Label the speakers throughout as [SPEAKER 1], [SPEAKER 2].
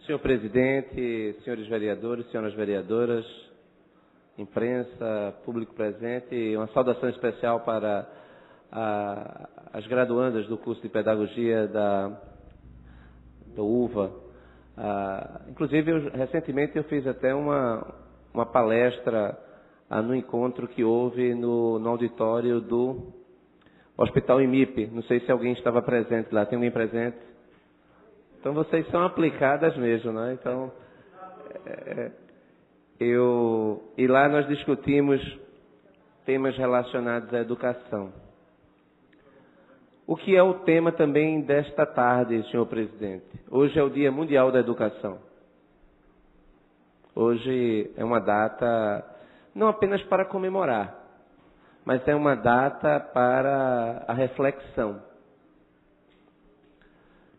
[SPEAKER 1] Senhor presidente, senhores vereadores, senhoras vereadoras, imprensa, público presente, uma saudação especial para as graduandas do curso de pedagogia do UVA. Inclusive, recentemente eu fiz até uma palestra no encontro que houve no auditório do Hospital IMIP. Não sei se alguém estava presente lá. Tem alguém presente? Então vocês são aplicadas mesmo, né? Então, e lá nós discutimos temas relacionados à educação. O que é o tema também desta tarde, senhor presidente? Hoje é o Dia Mundial da Educação. Hoje é uma data não apenas para comemorar, mas é uma data para a reflexão.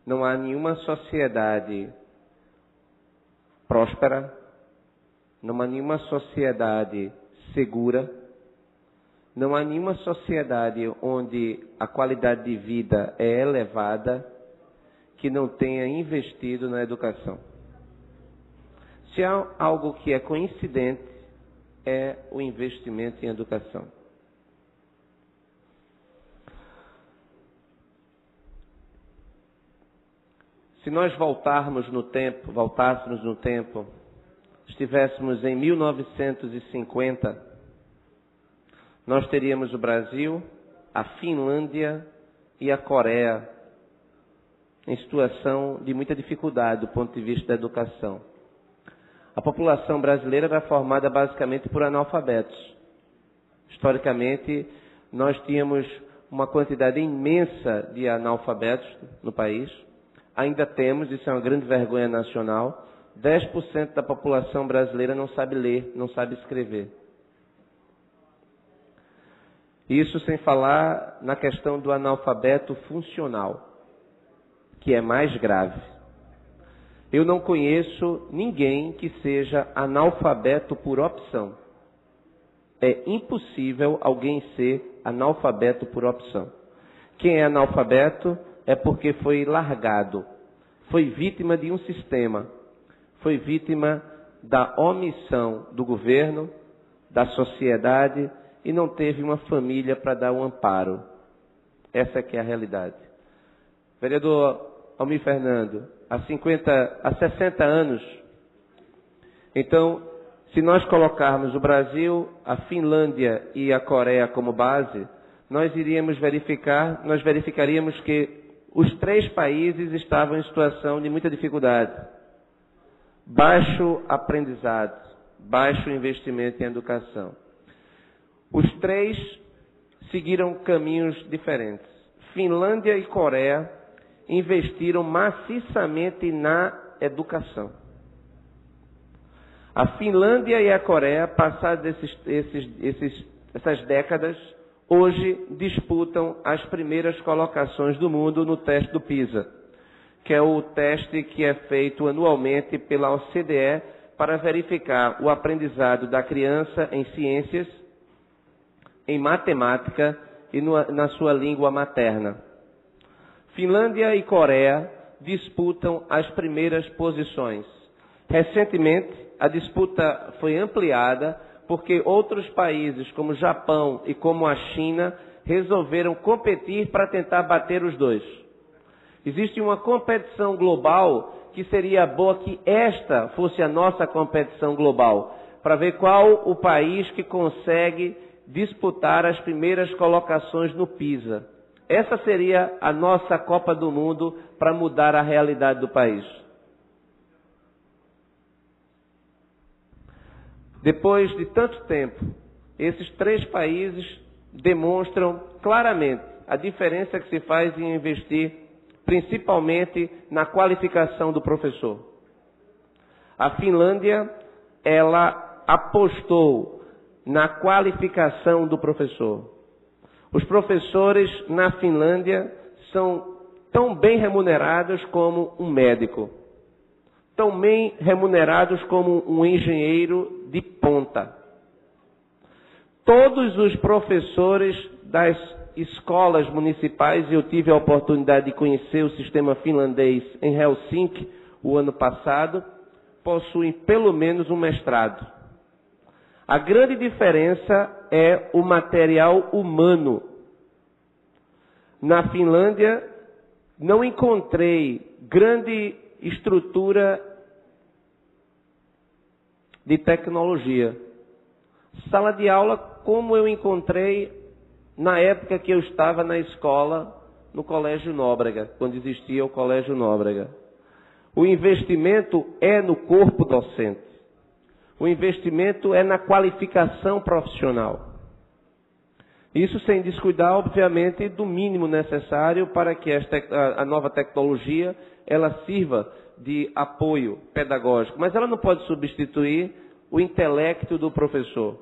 [SPEAKER 1] Não há nenhuma sociedade próspera, não há nenhuma sociedade segura, não há nenhuma sociedade onde a qualidade de vida é elevada que não tenha investido na educação. Se há algo que é coincidente, é o investimento em educação. Se nós voltássemos no tempo, estivéssemos em 1950, nós teríamos o Brasil, a Finlândia e a Coreia em situação de muita dificuldade do ponto de vista da educação. A população brasileira era formada basicamente por analfabetos. Historicamente, nós tínhamos uma quantidade imensa de analfabetos no país. Ainda temos, isso é uma grande vergonha nacional, 10% da população brasileira não sabe ler, não sabe escrever. Isso sem falar na questão do analfabeto funcional, que é mais grave. Eu não conheço ninguém que seja analfabeto por opção. É impossível alguém ser analfabeto por opção. Quem é analfabeto é porque foi largado, foi vítima de um sistema, foi vítima da omissão do governo, da sociedade e não teve uma família para dar um amparo. Essa é que é a realidade. Vereador Almir Fernando, há 60 anos, então, se nós colocarmos o Brasil, a Finlândia e a Coreia como base, nós verificaríamos que os três países estavam em situação de muita dificuldade. Baixo aprendizado, baixo investimento em educação. Os três seguiram caminhos diferentes. Finlândia e Coreia investiram maciçamente na educação. A Finlândia e a Coreia, passadas essas décadas, hoje disputam as primeiras colocações do mundo no teste do PISA, que é o teste que é feito anualmente pela OCDE para verificar o aprendizado da criança em ciências, em matemática e na sua língua materna. Finlândia e Coreia disputam as primeiras posições. Recentemente, a disputa foi ampliada porque outros países, como o Japão e como a China, resolveram competir para tentar bater os dois. Existe uma competição global que seria boa que esta fosse a nossa competição global, para ver qual o país que consegue disputar as primeiras colocações no PISA. Essa seria a nossa Copa do Mundo para mudar a realidade do país. Depois de tanto tempo, esses três países demonstram claramente a diferença que se faz em investir principalmente na qualificação do professor. A Finlândia, ela apostou na qualificação do professor. Os professores na Finlândia são tão bem remunerados como um médico, tão bem remunerados como um engenheiro de ponta. Todos os professores das escolas municipais, e eu tive a oportunidade de conhecer o sistema finlandês em Helsinki, o ano passado, possuem pelo menos um mestrado. A grande diferença é o material humano. Na Finlândia, não encontrei grande estrutura de tecnologia. Sala de aula, como eu encontrei na época que eu estava na escola, no Colégio Nóbrega, quando existia o Colégio Nóbrega. O investimento é no corpo docente. O investimento é na qualificação profissional. Isso sem descuidar, obviamente, do mínimo necessário para que a nova tecnologia ela sirva de apoio pedagógico. Mas ela não pode substituir o intelecto do professor.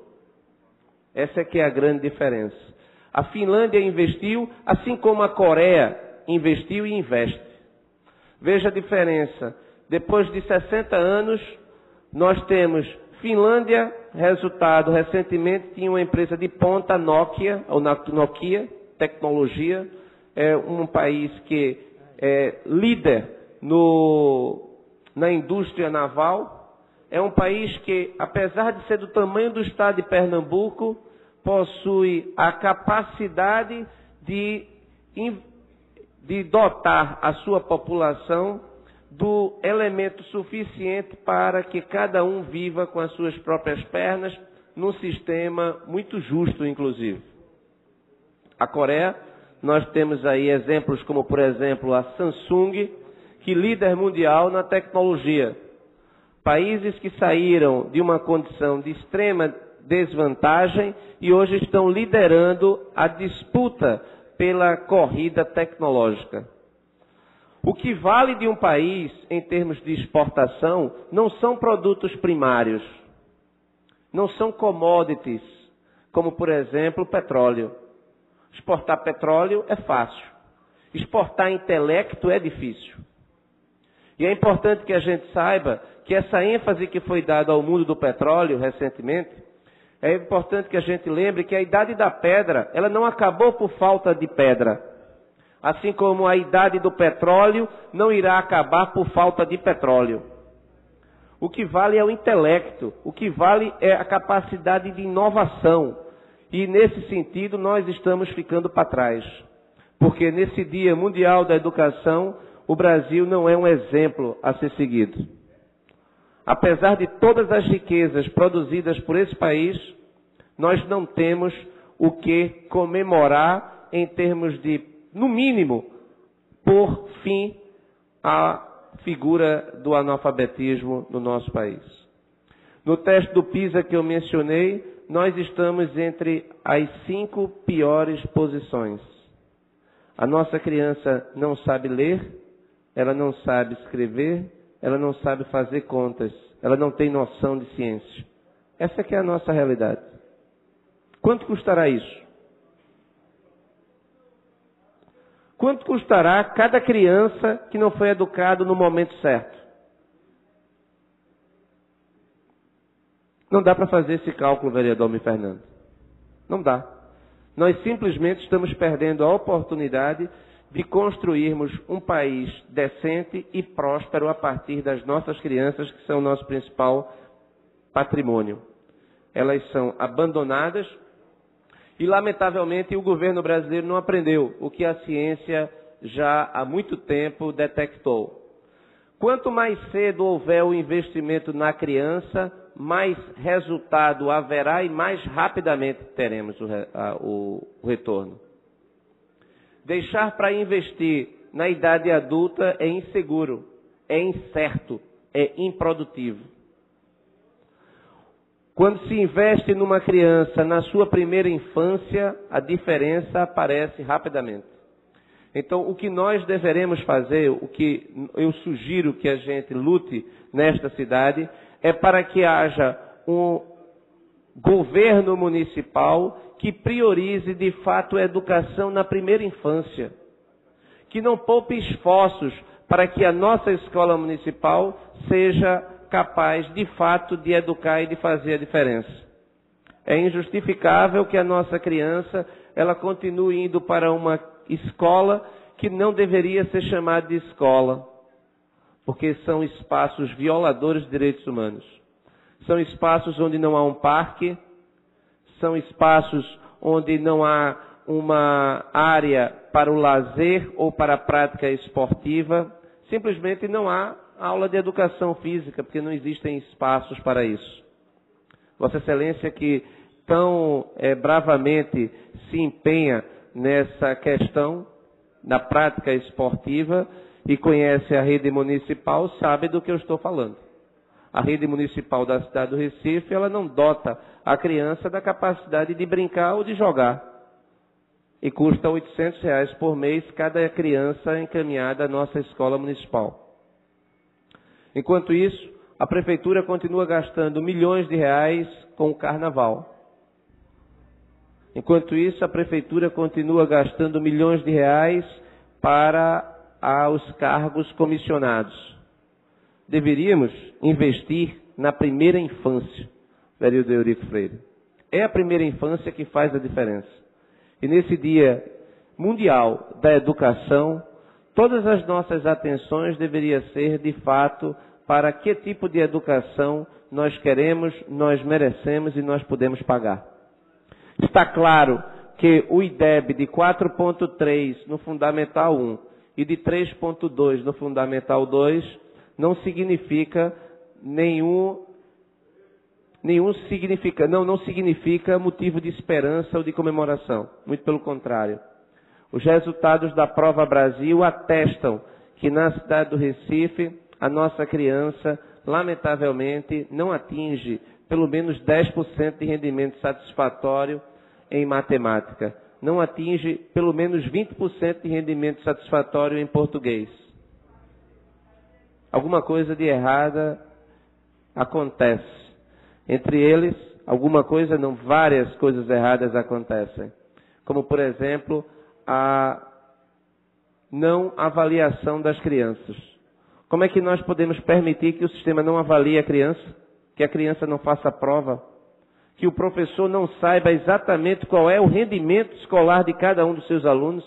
[SPEAKER 1] Essa é que é a grande diferença. A Finlândia investiu, assim como a Coreia investiu e investe. Veja a diferença. Depois de 60 anos, nós temos Finlândia, resultado, recentemente tinha uma empresa de ponta, Nokia, tecnologia, é um país que é líder na indústria naval, é um país que, apesar de ser do tamanho do estado de Pernambuco, possui a capacidade de dotar a sua população do elemento suficiente para que cada um viva com as suas próprias pernas, num sistema muito justo, inclusive. A Coreia, nós temos aí exemplos como, por exemplo, a Samsung, que é líder mundial na tecnologia. Países que saíram de uma condição de extrema desvantagem e hoje estão liderando a disputa pela corrida tecnológica. O que vale de um país em termos de exportação não são produtos primários, não são commodities, como por exemplo petróleo. Exportar petróleo é fácil, exportar intelecto é difícil. E é importante que a gente saiba que essa ênfase que foi dada ao mundo do petróleo recentemente, é importante que a gente lembre que a idade da pedra, ela não acabou por falta de pedra. Assim como a idade do petróleo não irá acabar por falta de petróleo. O que vale é o intelecto, o que vale é a capacidade de inovação. E nesse sentido nós estamos ficando para trás. Porque nesse Dia Mundial da Educação, o Brasil não é um exemplo a ser seguido. Apesar de todas as riquezas produzidas por esse país, nós não temos o que comemorar em termos de, no mínimo, por fim, a figura do analfabetismo no nosso país. No teste do PISA que eu mencionei, nós estamos entre as 5 piores posições. A nossa criança não sabe ler, ela não sabe escrever, ela não sabe fazer contas, ela não tem noção de ciência. Essa que é a nossa realidade. Quanto custará isso? Quanto custará cada criança que não foi educado no momento certo? Não dá para fazer esse cálculo, vereador Almir Fernando. Não dá. Nós simplesmente estamos perdendo a oportunidade de construirmos um país decente e próspero a partir das nossas crianças, que são o nosso principal patrimônio. Elas são abandonadas e, lamentavelmente, o governo brasileiro não aprendeu o que a ciência já há muito tempo detectou. Quanto mais cedo houver o investimento na criança, mais resultado haverá e mais rapidamente teremos o retorno. Deixar para investir na idade adulta é inseguro, é incerto, é improdutivo. Quando se investe numa criança na sua primeira infância, a diferença aparece rapidamente. Então, o que nós deveremos fazer, o que eu sugiro que a gente lute nesta cidade, é para que haja um governo municipal que priorize de fato a educação na primeira infância. Que não poupe esforços para que a nossa escola municipal seja capaz de fato de educar e de fazer a diferença. É injustificável que a nossa criança ela continue indo para uma escola que não deveria ser chamada de escola. porque são espaços violadores de direitos humanos. São espaços onde não há um parque, são espaços onde não há uma área para o lazer ou para a prática esportiva, simplesmente não há aula de educação física, porque não existem espaços para isso. Vossa Excelência, que tão bravamente se empenha nessa questão da prática esportiva e conhece a rede municipal, sabe do que eu estou falando. A rede municipal da cidade do Recife, ela não dota a criança da capacidade de brincar ou de jogar. E custa R$ 800 por mês cada criança encaminhada à nossa escola municipal. Enquanto isso, a prefeitura continua gastando milhões de reais com o carnaval. Enquanto isso, a prefeitura continua gastando milhões de reais para os cargos comissionados. Deveríamos investir na primeira infância, vereador Eurico Freire. É a primeira infância que faz a diferença. E nesse Dia Mundial da Educação, todas as nossas atenções deveriam ser, de fato, para que tipo de educação nós queremos, nós merecemos e nós podemos pagar. Está claro que o IDEB de 4.3 no Fundamental 1 e de 3.2 no Fundamental 2 não significa não significa motivo de esperança ou de comemoração. Muito pelo contrário. Os resultados da Prova Brasil atestam que na cidade do Recife, a nossa criança, lamentavelmente, não atinge pelo menos 10% de rendimento satisfatório em matemática. Não atinge pelo menos 20% de rendimento satisfatório em português. Alguma coisa de errada acontece. Entre eles, várias coisas erradas acontecem. Como, por exemplo, a não avaliação das crianças. Como é que nós podemos permitir que o sistema não avalie a criança? Que a criança não faça prova? Que o professor não saiba exatamente qual é o rendimento escolar de cada um dos seus alunos?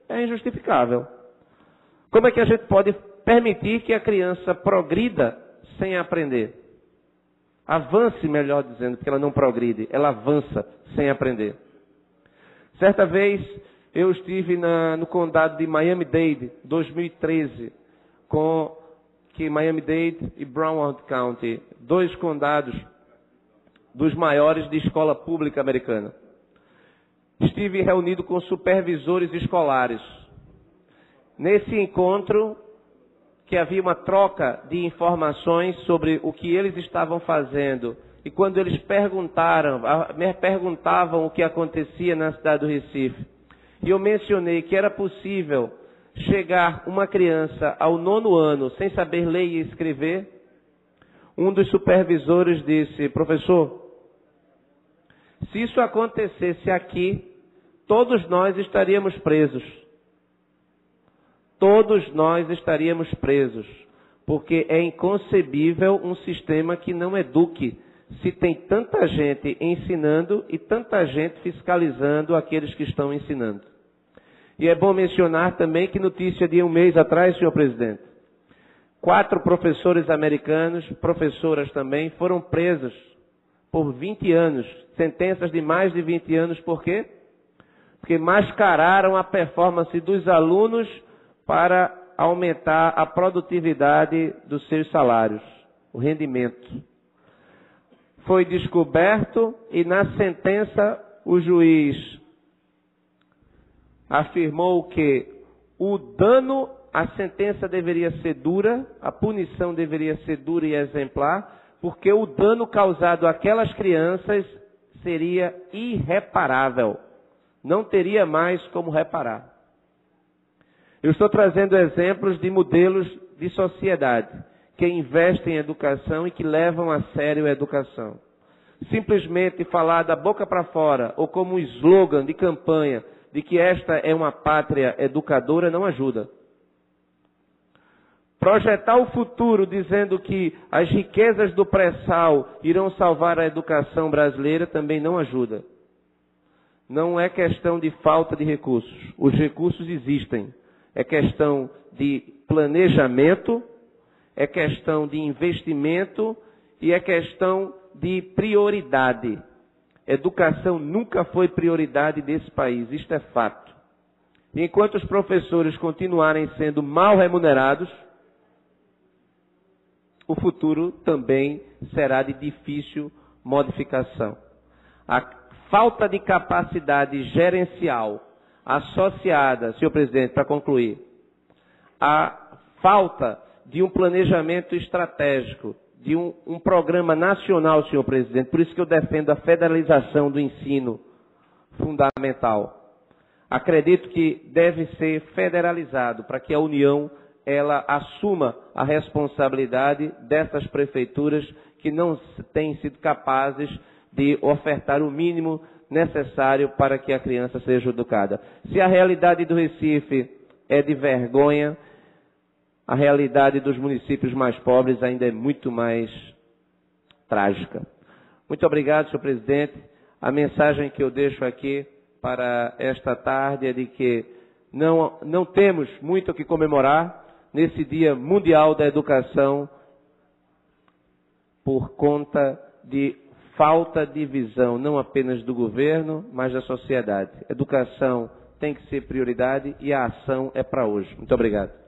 [SPEAKER 1] É injustificável. Como é que a gente pode permitir que a criança progrida sem aprender? Avance, melhor dizendo, porque ela não progride, ela avança sem aprender. Certa vez, eu estive no condado de Miami-Dade, 2013, que Miami-Dade e Broward County, 2 condados dos maiores de escola pública americana. Estive reunido com supervisores escolares. Nesse encontro, que havia uma troca de informações sobre o que eles estavam fazendo. E quando eles me perguntavam o que acontecia na cidade do Recife, e eu mencionei que era possível chegar uma criança ao 9º ano sem saber ler e escrever, um dos supervisores disse: professor, se isso acontecesse aqui, todos nós estaríamos presos. Todos nós estaríamos presos, porque é inconcebível um sistema que não eduque, se tem tanta gente ensinando e tanta gente fiscalizando aqueles que estão ensinando. E é bom mencionar também que notícia de um mês atrás, senhor presidente, 4 professores americanos, professoras também, foram presos por 20 anos, sentenças de mais de 20 anos, por quê? Porque mascararam a performance dos alunos para aumentar a produtividade dos seus salários, o rendimento. Foi descoberto e na sentença o juiz afirmou que a sentença deveria ser dura, a punição deveria ser dura e exemplar, porque o dano causado àquelas crianças seria irreparável. Não teria mais como reparar. Eu estou trazendo exemplos de modelos de sociedade que investem em educação e que levam a sério a educação. Simplesmente falar da boca para fora ou como um slogan de campanha de que esta é uma pátria educadora não ajuda. Projetar o futuro dizendo que as riquezas do pré-sal irão salvar a educação brasileira também não ajuda. Não é questão de falta de recursos. Os recursos existem. é questão de planejamento, é questão de investimento e é questão de prioridade. Educação nunca foi prioridade desse país, isto é fato. E enquanto os professores continuarem sendo mal remunerados, o futuro também será de difícil modificação. A falta de capacidade gerencial associada, senhor presidente, para concluir, à falta de um planejamento estratégico, de um programa nacional, senhor presidente, por isso que eu defendo a federalização do ensino fundamental. Acredito que deve ser federalizado para que a União ela assuma a responsabilidade dessas prefeituras que não têm sido capazes de ofertar o mínimo necessário para que a criança seja educada. Se a realidade do Recife é de vergonha, a realidade dos municípios mais pobres ainda é muito mais trágica. Muito obrigado, senhor presidente. A mensagem que eu deixo aqui para esta tarde é de que não temos muito o que comemorar nesse Dia Mundial da Educação por conta de falta de visão, não apenas do governo, mas da sociedade. Educação tem que ser prioridade e a ação é para hoje. Muito obrigado.